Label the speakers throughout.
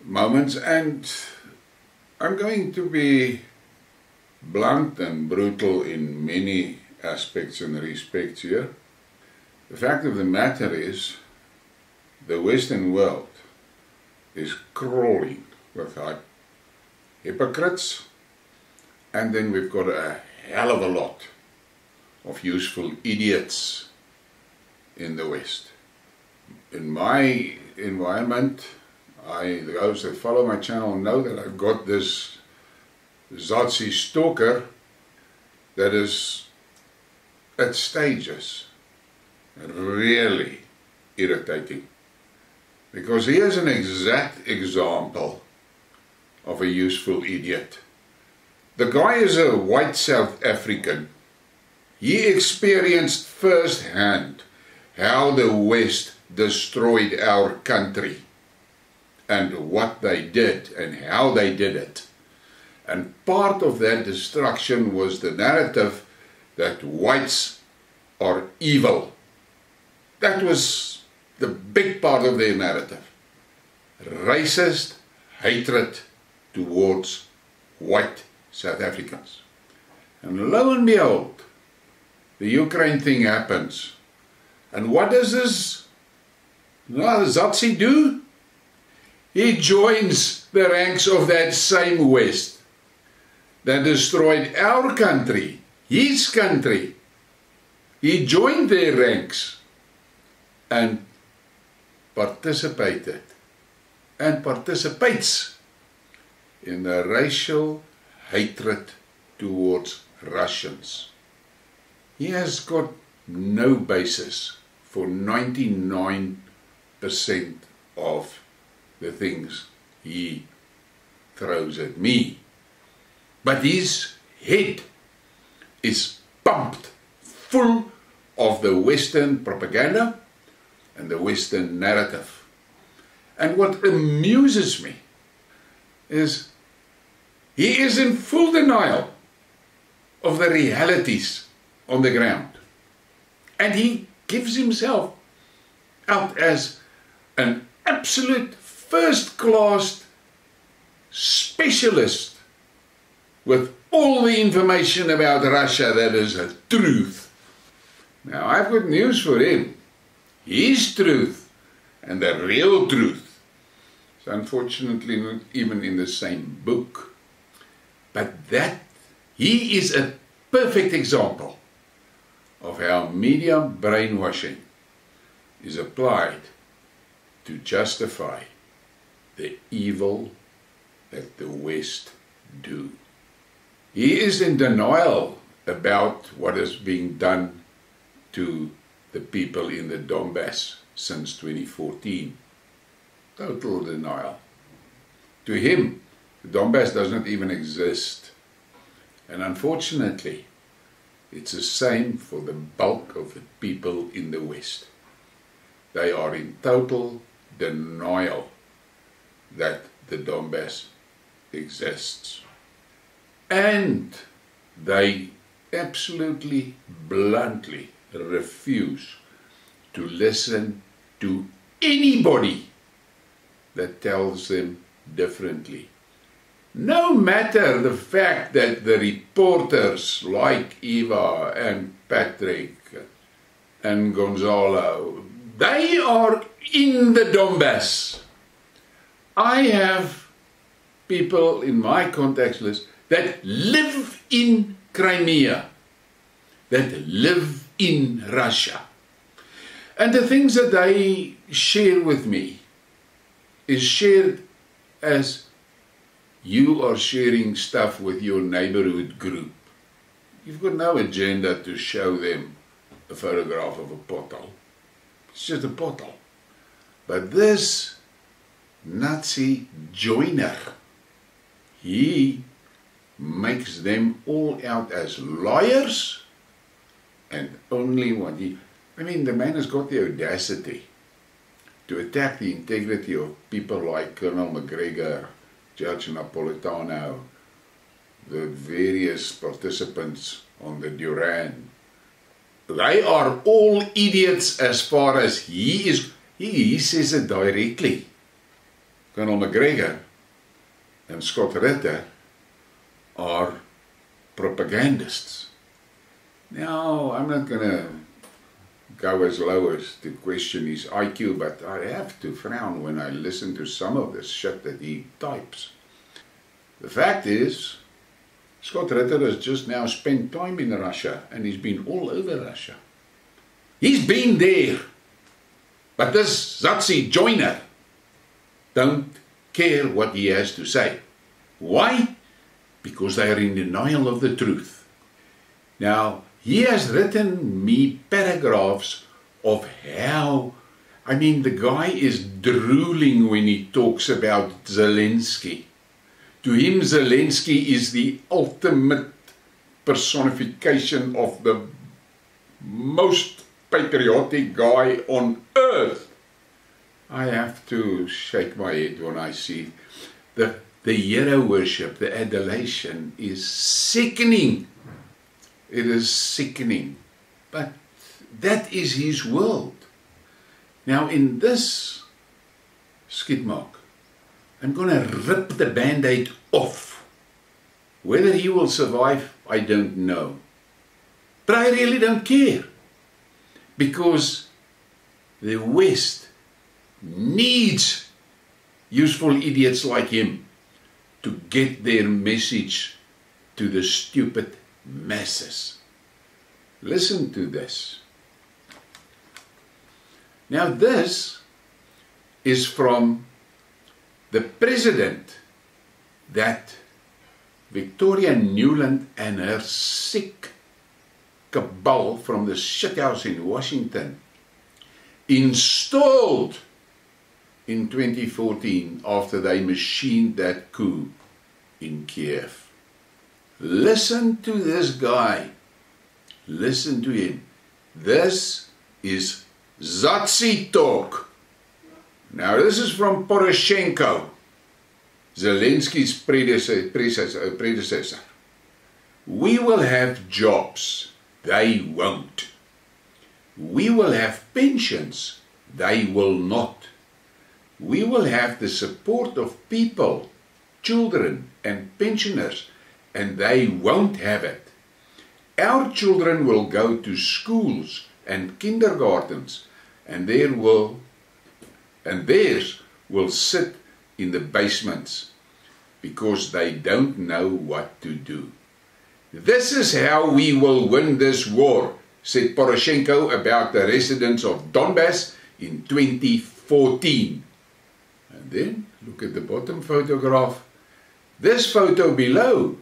Speaker 1: moments, and I'm going to be blunt and brutal in many aspects and respects here. The fact of the matter is, the Western world is crawling with hypocrites, and then we've got a hell of a lot of useful idiots in the West. In my environment, those that follow my channel know that I've got this Zazi stalker that is at stages really irritating, because he is an exact example of a useful idiot. The guy is a white South African. He experienced firsthand how the West destroyed our country and what they did and how they did it. And part of that destruction was the narrative that whites are evil. That was the big part of their narrative. Racist hatred towards white South Africans. And lo and behold, the Ukraine thing happens. And what does this Zazi do? He joins the ranks of that same West that destroyed our country, his country. He joined their ranks and participated and participates in the racial hatred towards Russians. He has got no basis for 99% of the things he throws at me. But his head is pumped full of the Western propaganda and the Western narrative. And what amuses me is he is in full denial of the realities on the ground. And he gives himself out as an absolute first-class specialist with all the information about Russia that is a truth. Now, I've got news for him. His truth and the real truth is unfortunately not even in the same book. But that, he is a perfect example of how media brainwashing is applied to justify the evil that the West do. He is in denial about what is being done to the people in the Donbass since 2014. Total denial. To him, the Donbass does not even exist. And unfortunately, it's the same for the bulk of the people in the West. They are in total denial that the Donbass exists. And they absolutely bluntly refuse to listen to anybody that tells them differently. No matter the fact that the reporters like Eva and Patrick and Gonzalo, they are in the Donbass. I have people in my contacts list that live in Crimea, that live in Russia. And the things that they share with me is shared as you are sharing stuff with your neighborhood group. You've got no agenda to show them a photograph of a pothole. It's just a pothole. But this Nazi joiner, he makes them all out as liars and only what he... I mean, the man has got the audacity to attack the integrity of people like Colonel McGregor, Judge Napolitano, the various participants on the Duran. They are all idiots as far as he is. He says it directly. Colonel McGregor and Scott Ritter are propagandists. Now, I'm not going to go as low as to question his IQ, but I have to frown when I listen to some of the shit that he types. The fact is, Scott Ritter has just now spent time in Russia, and he's been all over Russia. He's been there. But this Zazi joiner don't care what he has to say. Why? Because they are in denial of the truth. Now, he has written me paragraphs of how, the guy is drooling when he talks about Zelensky. To him, Zelensky is the ultimate personification of the most patriotic guy on earth. I have to shake my head when I see the hero worship, the adulation is sickening. It is sickening. But that is his world. Now in this Skidmark, I'm going to rip the band-aid off. Whether he will survive, I don't know. But I really don't care. Because the West needs useful idiots like him to get their message to the stupid masses. Listen to this. Now this is from the president that Victoria Nuland and her sick cabal from the shithouse in Washington installed in 2014 after they machined that coup in Kiev. Listen to this guy. Listen to him. This is Zazi talk. Now this is from Poroshenko, Zelensky's predecessor. We will have jobs. They won't. We will have pensions. They will not. We will have the support of people, children and pensioners, and they won't have it. Our children will go to schools and kindergartens, and theirs will sit in the basements because they don't know what to do. This is how we will win this war, said Poroshenko about the residents of Donbass in 2014. And then, look at the bottom photograph. This photo below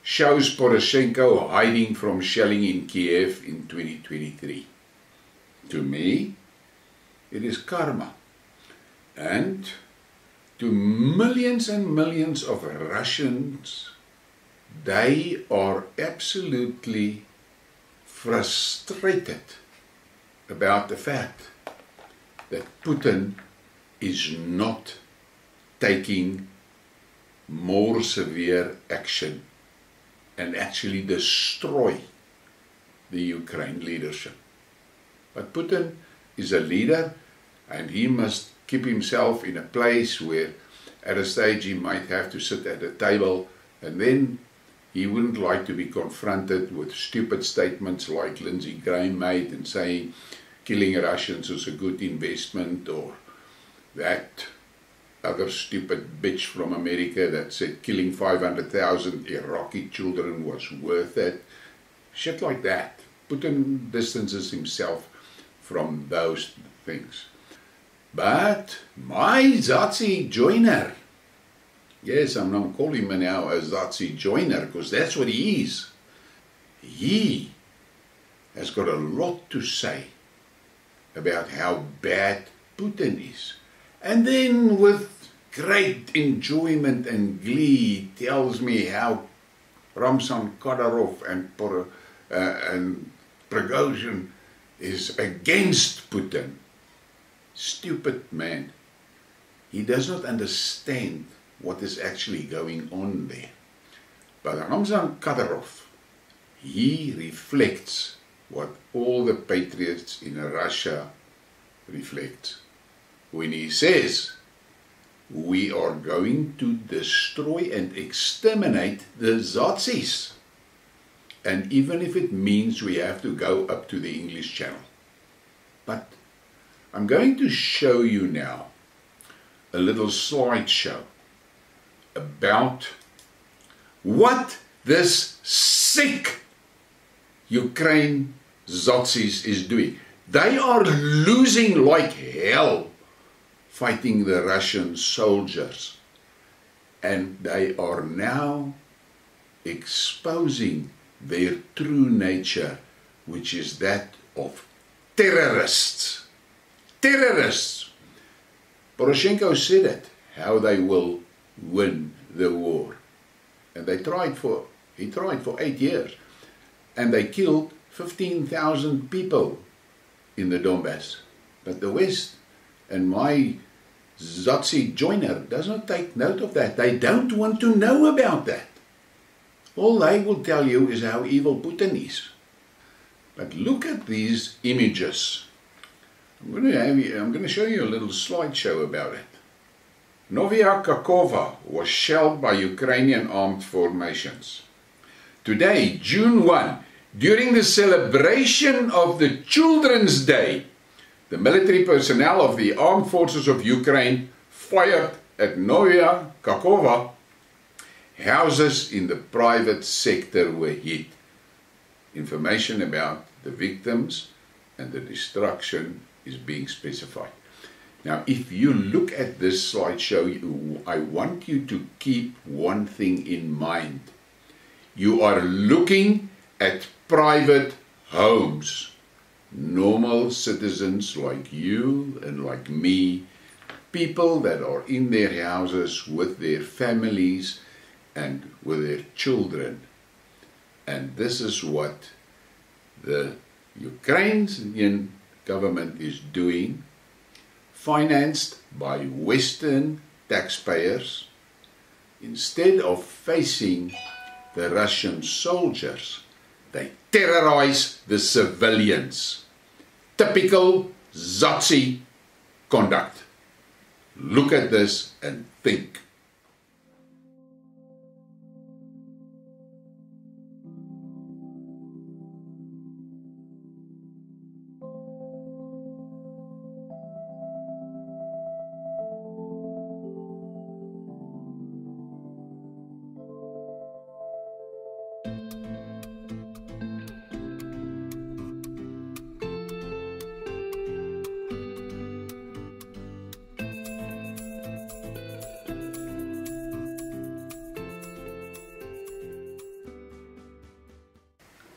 Speaker 1: shows Poroshenko hiding from shelling in Kiev in 2023. To me, it is karma. And to millions and millions of Russians, they are absolutely frustrated about the fact that Putin is not taking more severe action and actually destroy the Ukraine leadership. But Putin is a leader, and he must keep himself in a place where at a stage he might have to sit at a table, and then he wouldn't like to be confronted with stupid statements like Lindsey Graham made and saying killing Russians is a good investment, or that other stupid bitch from America that said killing 500,000 Iraqi children was worth it. Shit like that. Putin distances himself from those things. But my Zazi joiner, yes, I'm not calling him now a Zazi joiner because that's what he is. He has got a lot to say about how bad Putin is. And then with great enjoyment and glee tells me how Ramzan Kadyrov and Prigozhin is against Putin. Stupid man. He does not understand what is actually going on there. But Ramzan Kadyrov, he reflects what all the patriots in Russia reflect when he says we are going to destroy and exterminate the Nazis. And even if it means we have to go up to the English Channel. But I'm going to show you now a little slideshow about what this sick Ukraine Nazis is doing. They are losing like hell fighting the Russian soldiers. And they are now exposing their true nature, which is that of terrorists. Terrorists! Poroshenko said it, how they will win the war. And he tried for 8 years. And they killed 15,000 people in the Donbass. But the West and my Nazi joiner does not take note of that. They don't want to know about that. All they will tell you is how evil Putin is. But look at these images. I'm going to show you a little slideshow about it. Novaya Kakhovka was shelled by Ukrainian armed formations. Today, June 1, during the celebration of the Children's Day, the military personnel of the armed forces of Ukraine fired at Novaya Kakhovka. Houses in the private sector were hit. Information about the victims and the destruction is being specified. Now, if you look at this slideshow, I want you to keep one thing in mind. You are looking at private homes. Normal citizens like you and like me, people that are in their houses with their families and with their children. And this is what the Ukrainian government is doing, financed by Western taxpayers. Instead of facing the Russian soldiers, they terrorize the civilians. Typical Nazi conduct. Look at this and think.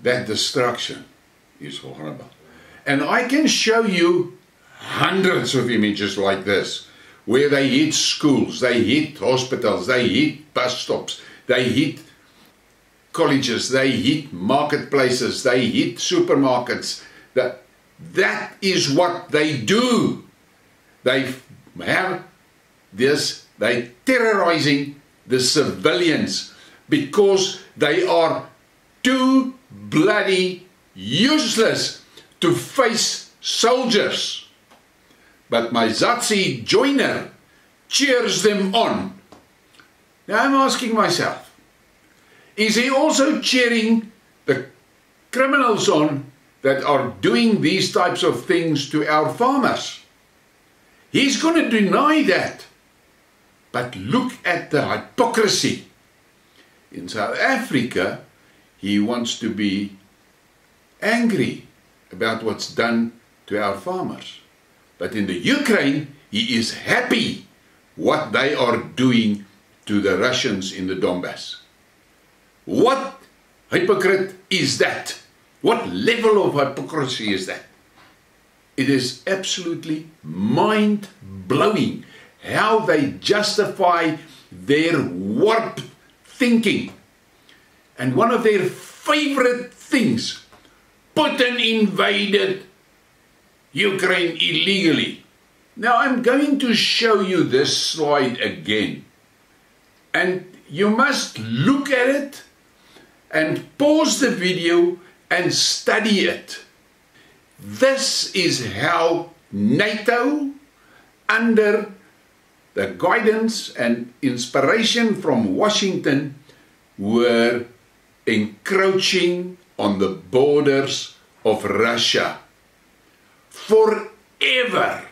Speaker 1: That destruction is horrible. And I can show you hundreds of images like this, where they hit schools, they hit hospitals, they hit bus stops, they hit colleges, they hit marketplaces, they hit supermarkets. That is what they do. They have this, they're terrorizing the civilians because they are too bloody useless to face soldiers. But my Nazi joiner cheers them on. Now I'm asking myself, is he also cheering the criminals on that are doing these types of things to our farmers? He's going to deny that. But look at the hypocrisy. In South Africa, he wants to be angry about what's done to our farmers. But in the Ukraine, he is happy what they are doing to the Russians in the Donbass. What hypocrite is that? What level of hypocrisy is that? It is absolutely mind-blowing how they justify their warped thinking. And one of their favorite things, Putin invaded Ukraine illegally. Now I'm going to show you this slide again. And you must look at it and pause the video and study it. This is how NATO, under the guidance and inspiration from Washington were encroaching on the borders of Russia, forever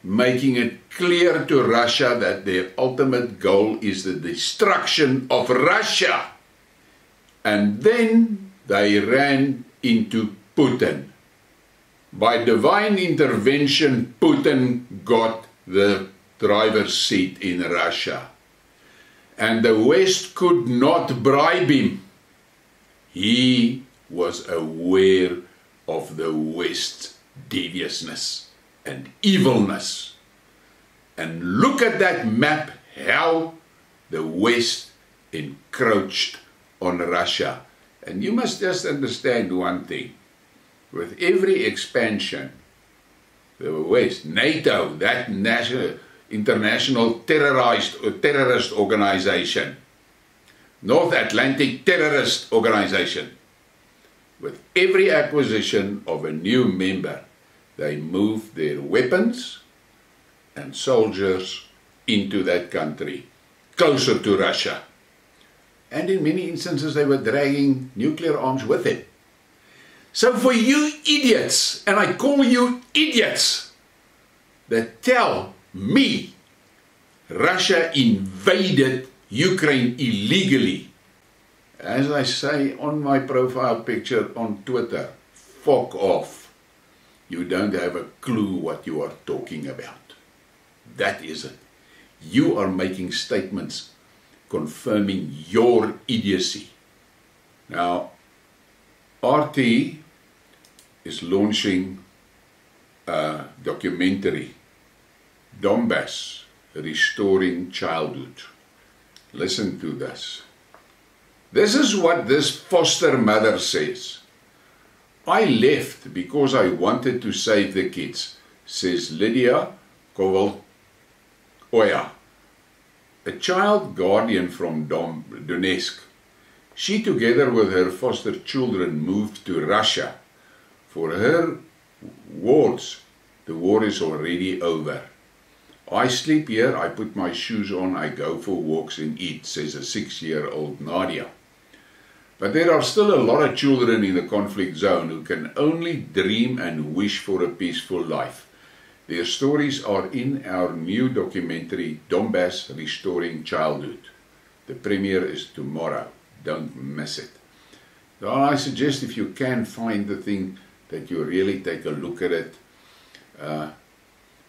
Speaker 1: making it clear to Russia that their ultimate goal is the destruction of Russia. And then they ran into Putin. By divine intervention, Putin got the driver's seat in Russia. And the West could not bribe him. He was aware of the West's deviousness and evilness. And look at that map, how the West encroached on Russia. And you must just understand one thing. With every expansion, the West, NATO, that international terrorist organization, North Atlantic Terrorist Organization, with every acquisition of a new member, they move their weapons and soldiers into that country, closer to Russia. And in many instances they were dragging nuclear arms with them. So for you idiots, and I call you idiots, that tell me Russia invaded Ukraine illegally, as I say on my profile picture on Twitter, fuck off. You don't have a clue what you are talking about. That is it. You are making statements confirming your idiocy. Now, RT is launching a documentary, Donbass, Restoring Childhood. Listen to this. This is what this foster mother says. I left because I wanted to save the kids, says Lydia Koval-Oya, a child guardian from Donetsk. She, together with her foster children, moved to Russia. For her wards, the war is already over. I sleep here, I put my shoes on, I go for walks and eat, says a 6-year-old Nadia. But there are still a lot of children in the conflict zone who can only dream and wish for a peaceful life. Their stories are in our new documentary, Donbass Restoring Childhood. The premiere is tomorrow. Don't miss it. So I suggest if you can find the thing that you really take a look at it,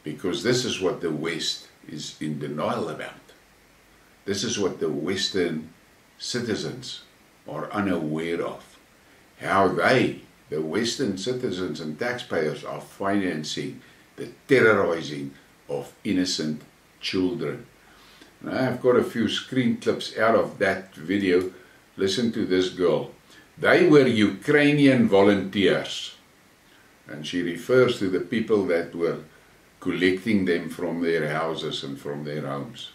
Speaker 1: because this is what the West is in denial about. This is what the Western citizens are unaware of. How they, the Western citizens and taxpayers, are financing the terrorizing of innocent children. And I've got a few screen clips out of that video. Listen to this girl. They were Ukrainian volunteers. And she refers to the people that were collecting them from their houses and from their homes.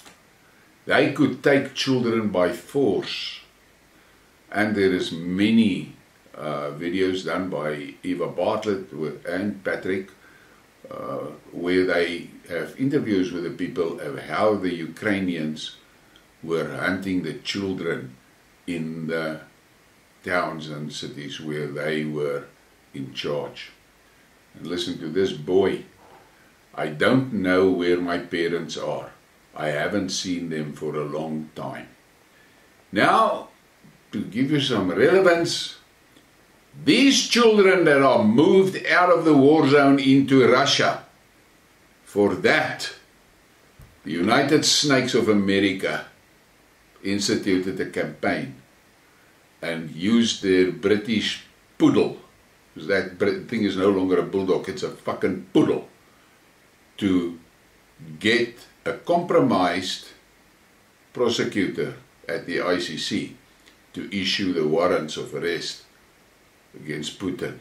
Speaker 1: They could take children by force. And there is many videos done by Eva Bartlett and Patrick, where they have interviews with the people of how the Ukrainians were hunting the children in the towns and cities where they were in charge. And listen to this boy. I don't know where my parents are. I haven't seen them for a long time. Now, to give you some relevance, these children that are moved out of the war zone into Russia, for that, the United Snakes of America instituted a campaign and used their British poodle, because that thing is no longer a bulldog, it's a fucking poodle, to get a compromised prosecutor at the ICC to issue the warrants of arrest against Putin.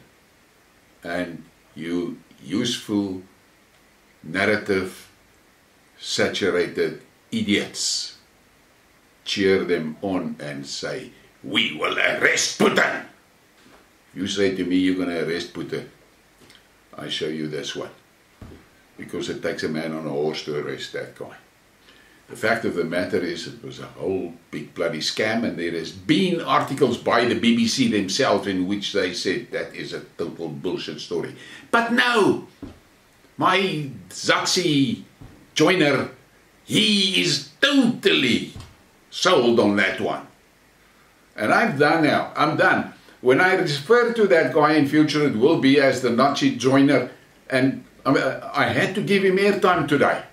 Speaker 1: And you useful, narrative-saturated idiots cheer them on and say, we will arrest Putin. If you say to me you're going to arrest Putin, I show you this one. Because it takes a man on a horse to arrest that guy. The fact of the matter is it was a whole big bloody scam, and there has been articles by the BBC themselves in which they said that is a total bullshit story. But no, my Zaxi Joiner, he is totally sold on that one. And I'm done now. I'm done. When I refer to that guy in future, it will be as the Nazi Joiner, and I had to give him airtime today.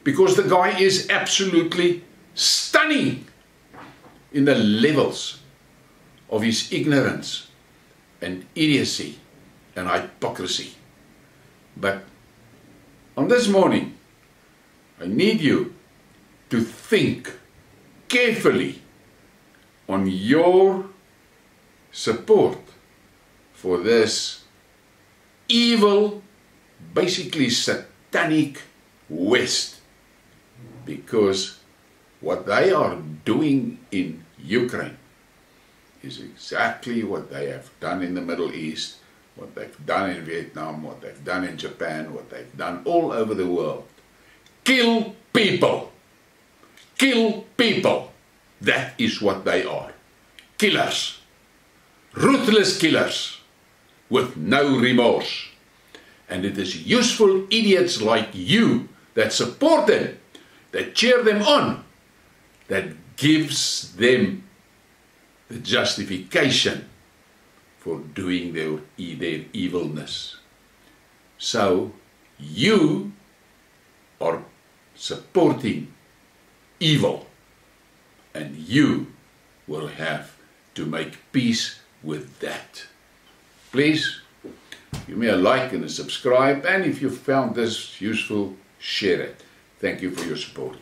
Speaker 1: Because the guy is absolutely stunning in the levels of his ignorance and idiocy and hypocrisy. But on this morning, I need you to think carefully on your support for this evil, basically satanic West. Because what they are doing in Ukraine is exactly what they have done in the Middle East, what they've done in Vietnam, what they've done in Japan, what they've done all over the world. Kill people. Kill people. That is what they are. Killers. Ruthless killers. With no remorse. And it is useful idiots like you that support them, that cheer them on, that gives them the justification for doing their evilness. So you are supporting evil, and you will have to make peace with that. Please give me a like and a subscribe, and if you found this useful, share it. Thank you for your support.